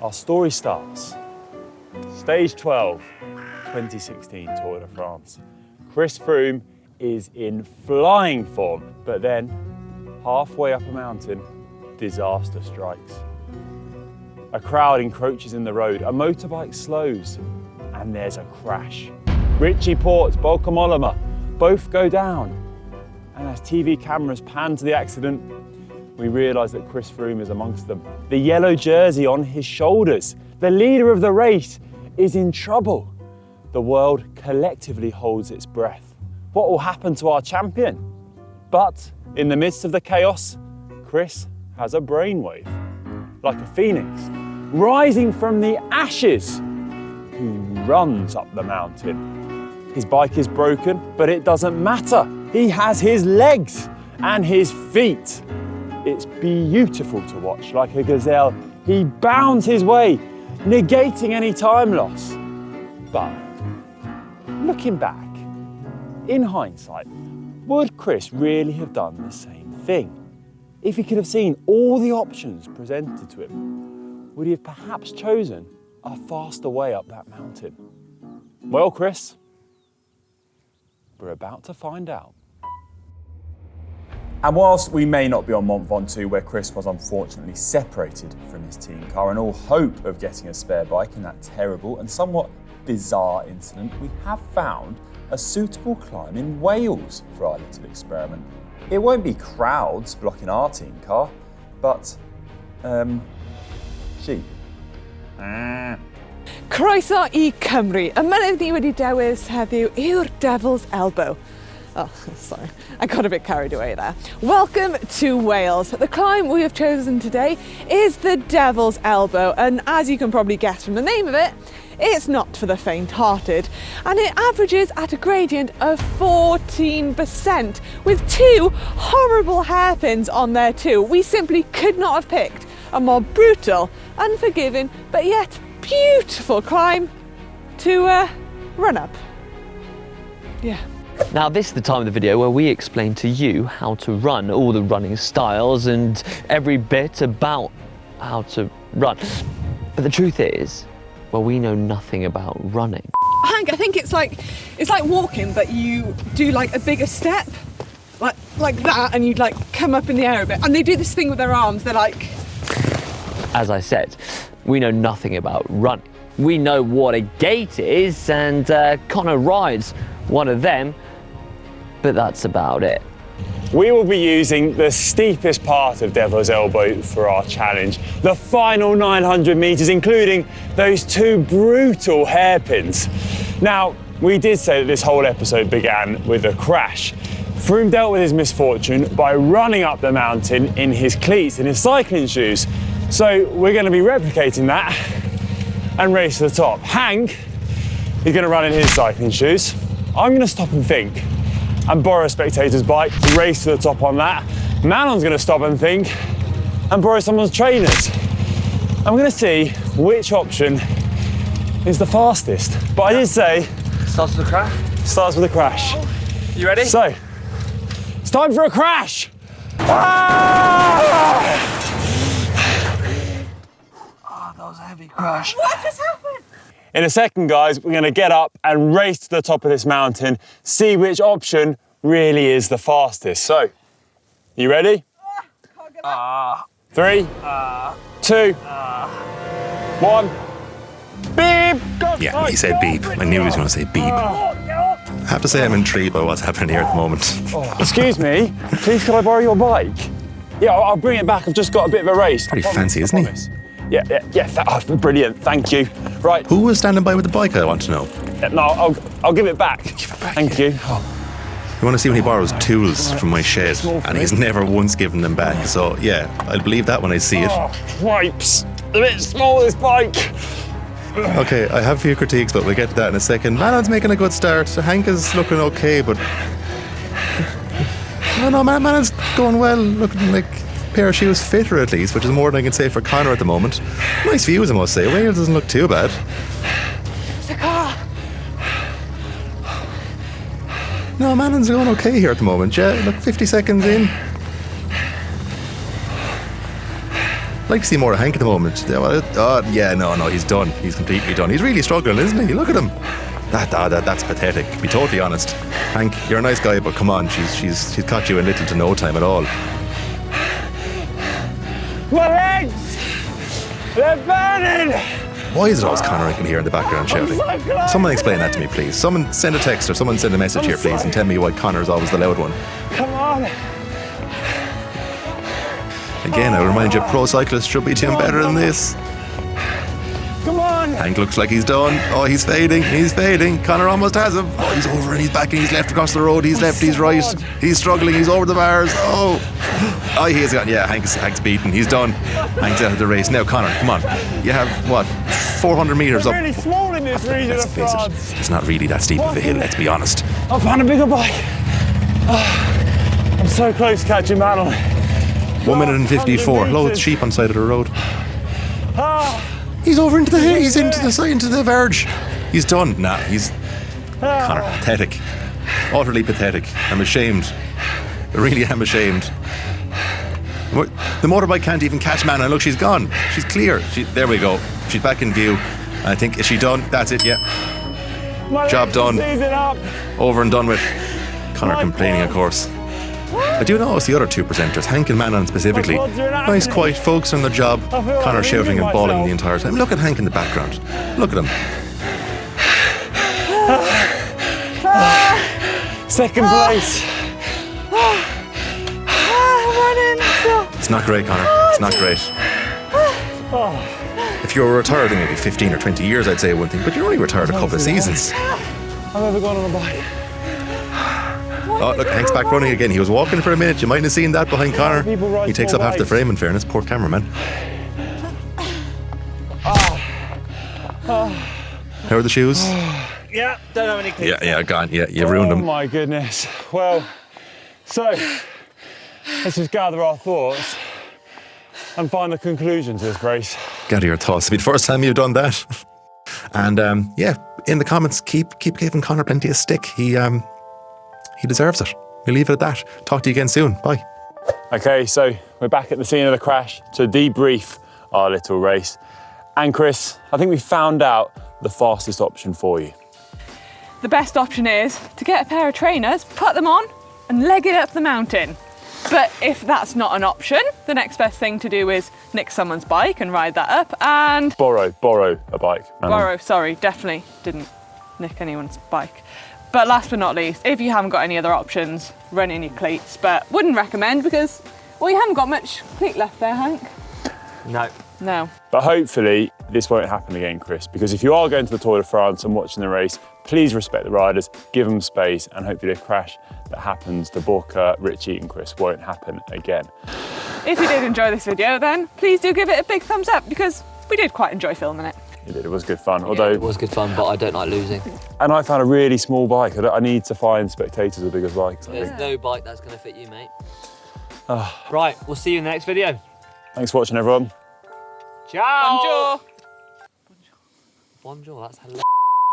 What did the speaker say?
our story starts. Stage 12, 2016 Tour de France. Chris Froome is in flying form, but then halfway up a mountain, disaster strikes. A crowd encroaches in the road, a motorbike slows, and there's a crash. Richie Porte, Bauke Mollema, both go down. And as TV cameras pan to the accident, we realise that Chris Froome is amongst them. The yellow jersey on his shoulders. The leader of the race is in trouble. The world collectively holds its breath. What will happen to our champion? But in the midst of the chaos, Chris has a brainwave. Like a phoenix, rising from the ashes, he runs up the mountain. His bike is broken, but it doesn't matter. He has his legs and his feet. It's beautiful to watch. Like a gazelle, he bounds his way, negating any time loss. But looking back, in hindsight, would Chris really have done the same thing? If he could have seen all the options presented to him, would he have perhaps chosen a faster way up that mountain? Well, Chris, we're about to find out. And whilst we may not be on Mont Ventoux, where Chris was unfortunately separated from his team car and all hope of getting a spare bike in that terrible and somewhat bizarre incident, we have found a suitable climb in Wales for our little experiment. It won't be crowds blocking our team car, but, sheep. Croeso I Cymru. Y mynydd ni wedi dewis heddiw yw'r Devil's Elbow. Oh, sorry, I got a bit carried away there. Welcome to Wales. The climb we have chosen today is the Devil's Elbow, and as you can probably guess from the name of it, it's not for the faint-hearted, and it averages at a gradient of 14%, with two horrible hairpins on there too. We simply could not have picked a more brutal, unforgiving, but yet beautiful climb to run up. Yeah. Now this is the time of the video where we explain to you how to run, all the running styles and every bit about how to run. But the truth is, well, we know nothing about running. Hank, I think it's like walking, but you do like a bigger step, like that, and you'd like come up in the air a bit. And they do this thing with their arms, they're like... As I said, we know nothing about running. We know what a gait is, and Connor rides one of them, but that's about it. We will be using the steepest part of Devil's Elbow for our challenge, the final 900 metres, including those two brutal hairpins. Now, we did say that this whole episode began with a crash. Froome dealt with his misfortune by running up the mountain in his cleats, in his cycling shoes. So we're going to be replicating that and race to the top. Hank is going to run in his cycling shoes. I'm going to stop and think and borrow a spectator's bike, race to the top on that. Manon's going to stop and think and borrow someone's trainers. I'm going to see which option is the fastest. But I did say... Starts with a crash? Starts with a crash. You ready? So, it's time for a crash! Ah! Oh, that was a heavy crash. What just happened? In a second, guys, we're going to get up and race to the top of this mountain, see which option really is the fastest. So, you ready? Can't get up. 3, 2, 1. Beep! Yeah, he said beep. I knew he was going to say beep. I have to say I'm intrigued by what's happening here at the moment. Excuse me, please could I borrow your bike? Yeah, I'll bring it back. I've just got a bit of a race. Pretty fancy, isn't he? Yeah, brilliant, thank you. Right. Who was standing by with the bike, I want to know? No, I'll give it back. Give it back. Thank you. I want to see when he borrows tools from my shed, and he's never once given them back. So, yeah, I'll believe that when I see it. Wipes. A bit small, this bike. Okay, I have a few critiques, but we'll get to that in a second. Manon's making a good start. Hank is looking okay, but... No, Manon's going well, looking like a pair of shoes fitter at least, which is more than I can say for Connor at the moment. Nice views, I must say. Wales doesn't look too bad. The car. No, Manon's going okay here at the moment. Yeah, look, 50 seconds in. I'd like to see more of Hank at the moment. Yeah, no, he's done. He's completely done. He's really struggling, isn't he? Look at him. That's pathetic. To be totally honest, Hank, you're a nice guy, but come on, she's caught you in little to no time at all. My legs! They're burning! Why is it always Conor I can hear in the background shouting? Someone explain that to me, please. Someone send a text or someone send a message here, please, and tell me why Conor is always the loud one. Come on! Again, I remind you, pro cyclists should be doing better than this. Come on! Hank looks like he's done. Oh, he's fading. Conor almost has him. Oh, he's over and he's back and he's left across the road. He's left, he's right. He's struggling, he's over the bars. Oh, he has gone. Yeah, Hank's beaten. He's done. Hank's out of the race. Now, Conor, come on. You have, 400 metres up. It's really small in this region Let's of face France. it, it's not really that steep of a hill, let's be honest. I found a bigger bike. I'm so close to catching Manon. 1 minute and 54. Loads of sheep on the side of the road. He's over into the hay. He's into the verge. He's done. Nah, he's Conor, pathetic. Utterly pathetic. I'm ashamed. I really am ashamed. The motorbike can't even catch Manon. Look, she's gone. She's clear. There we go. She's back in view. I think, is she done? That's it, yeah. Job done. Over and done with. Conor complaining, of course. I do notice the other 2 presenters, Hank and Manon specifically, nice quiet folks on their job. Conor shouting and bawling the entire time. Look at Hank in the background. Look at him. Second place. It's not great, Conor. It's not great. If you were retired in maybe 15 or 20 years, I'd say one thing, but you're only retired a couple of seasons. I've ever gone on a bike. Oh, look, Hank's back running again. He was walking for a minute. You might have seen that behind Conor. He takes up half the frame, in fairness. Poor cameraman. How are the shoes? Yeah, don't have any cleats. Yeah, gone. Yeah, you ruined them. Oh my goodness. Well, so let's just gather our thoughts and find the conclusion to this race. Gather your thoughts. It'll be the first time you've done that. And yeah, in the comments, keep giving Conor plenty of stick. He deserves it. We'll leave it at that. Talk to you again soon. Bye. Okay, so we're back at the scene of the crash to debrief our little race. And Chris, I think we found out the fastest option for you. The best option is to get a pair of trainers, put them on and leg it up the mountain. But if that's not an option, the next best thing to do is nick someone's bike and ride that up and... Borrow a bike. Sorry, definitely didn't nick anyone's bike. But last but not least, if you haven't got any other options, run in your cleats, but wouldn't recommend because, well, you haven't got much cleat left there, Hank. No. But hopefully this won't happen again, Chris, because if you are going to the Tour de France and watching the race, please respect the riders, give them space, and hopefully the crash that happens to Borka, Richie and Chris won't happen again. If you did enjoy this video, then please do give it a big thumbs up because we did quite enjoy filming it. It was good fun, Yeah, although... it was good fun, but I don't like losing. And I found a really small bike. I need to find spectators with bigger bikes. There's no bike that's going to fit you, mate. Right, we'll see you in the next video. Thanks for watching, everyone. Ciao! Bonjour! Bonjour, that's hilarious.